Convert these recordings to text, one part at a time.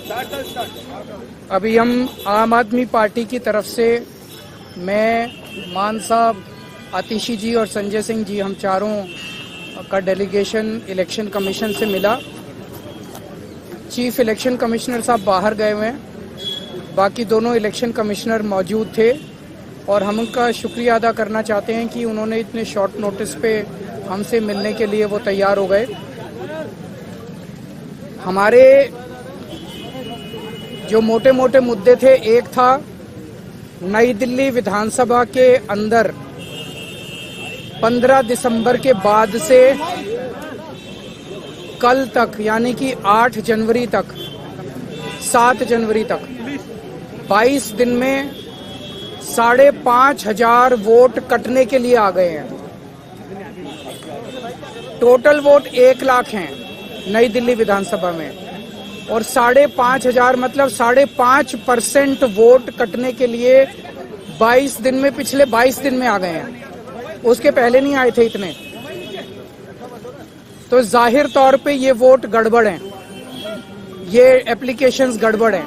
अभी हम आम आदमी पार्टी की तरफ से मैं, मान साहब, आतिशी जी और संजय सिंह जी, हम चारों का डेलीगेशन इलेक्शन कमीशन से मिला। चीफ इलेक्शन कमिश्नर साहब बाहर गए हुए हैं, बाकी दोनों इलेक्शन कमिश्नर मौजूद थे और हम उनका शुक्रिया अदा करना चाहते हैं कि उन्होंने इतने शॉर्ट नोटिस पे हमसे मिलने के लिए वो तैयार हो गए। हमारे जो मोटे मोटे मुद्दे थे, एक था नई दिल्ली विधानसभा के अंदर 15 दिसंबर के बाद से कल तक, यानी कि 8 जनवरी तक, 7 जनवरी तक 22 दिन में 5,500 वोट कटने के लिए आ गए हैं। टोटल वोट 1 लाख हैं नई दिल्ली विधानसभा में, और 5,500 मतलब 5.5% वोट कटने के लिए 22 दिन में, पिछले 22 दिन में आ गए हैं। उसके पहले नहीं आए थे इतने। तो जाहिर तौर पे ये वोट गड़बड़ हैं, ये एप्लीकेशंस गड़बड़ हैं।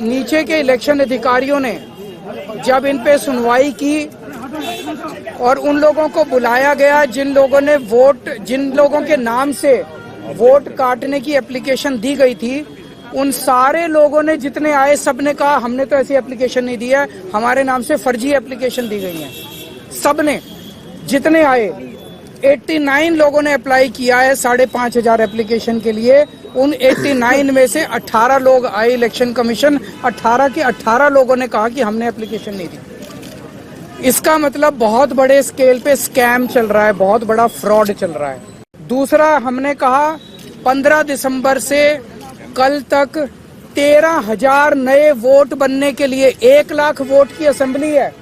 नीचे के इलेक्शन अधिकारियों ने जब इन पे सुनवाई की और उन लोगों को बुलाया गया जिन लोगों के नाम से वोट काटने की एप्लीकेशन दी गई थी, उन सारे लोगों ने, जितने आए, सबने कहा हमने तो ऐसी एप्लीकेशन नहीं दी है, हमारे नाम से फर्जी एप्लीकेशन दी गई है। सबने, जितने आए, 89 लोगों ने अप्लाई किया है 5,500 एप्लीकेशन के लिए। उन 89 में से 18 लोग आए इलेक्शन कमीशन, 18 के 18 लोगों ने कहा कि हमने एप्लीकेशन नहीं दी। इसका मतलब बहुत बड़े स्केल पे स्कैम चल रहा है, बहुत बड़ा फ्रॉड चल रहा है। दूसरा, हमने कहा 15 दिसंबर से कल तक 13,000 नए वोट बनने के लिए, 1 लाख वोट की असेंबली है,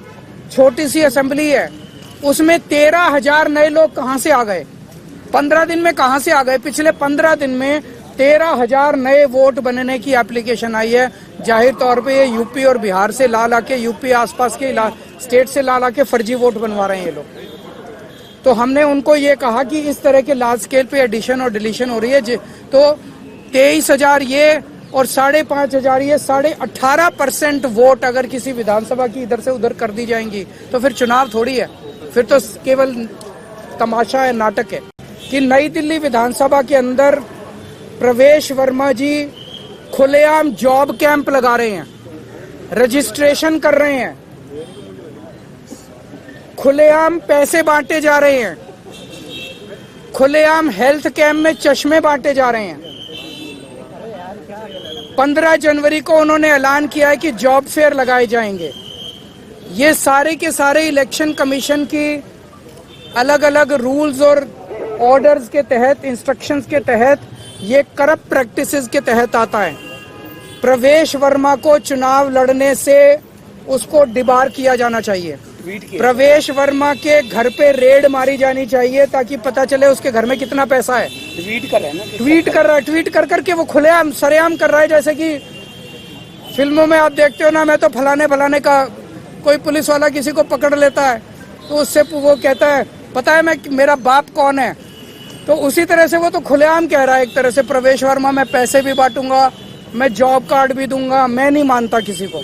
छोटी सी असेंबली है, उसमें 13,000 नए लोग कहां से आ गए? 15 दिन में कहां से आ गए? पिछले 15 दिन में 13,000 नए वोट बनने की एप्लीकेशन आई है। जाहिर तौर पे ये यूपी और बिहार से ला के, यूपी आसपास के स्टेट से ला के फर्जी वोट बनवा रहे हैं ये लोग। तो हमने उनको ये कहा कि इस तरह के लार्ज स्केल पे एडिशन और डिलीशन हो रही है, तो 23,000 ये और 5,500 ये, 18.5% वोट अगर किसी विधानसभा की इधर से उधर कर दी जाएंगी तो फिर चुनाव थोड़ी है, फिर तो केवल तमाशा है, नाटक है। कि नई दिल्ली विधानसभा के अंदर प्रवेश वर्मा जी खुलेआम जॉब कैंप लगा रहे हैं, रजिस्ट्रेशन कर रहे हैं, खुलेआम पैसे बांटे जा रहे हैं, खुलेआम हेल्थ कैंप में चश्मे बांटे जा रहे हैं। 15 जनवरी को उन्होंने ऐलान किया है कि जॉब फेयर लगाए जाएंगे। ये सारे के सारे इलेक्शन कमीशन की अलग अलग रूल्स और ऑर्डर्स के तहत, इंस्ट्रक्शंस के तहत, ये करप्ट प्रैक्टिसेस के तहत आता है। प्रवेश वर्मा को चुनाव लड़ने से उसको डिबार किया जाना चाहिए। प्रवेश वर्मा के घर पे रेड मारी जानी चाहिए ताकि पता चले उसके घर में कितना पैसा है। ट्वीट कर रहा है, ट्वीट कर करके वो खुलेआम सरेआम कर रहा है। जैसे कि फिल्मों में आप देखते हो ना, मैं तो फलाने का, कोई पुलिस वाला किसी को पकड़ लेता है तो उससे वो कहता है पता है मेरा बाप कौन है, तो उसी तरह से वो तो खुलेआम कह रहा है एक तरह से, प्रवेश वर्मा मैं पैसे भी बांटूंगा, मैं जॉब कार्ड भी दूंगा। मैं नहीं मानता किसी को।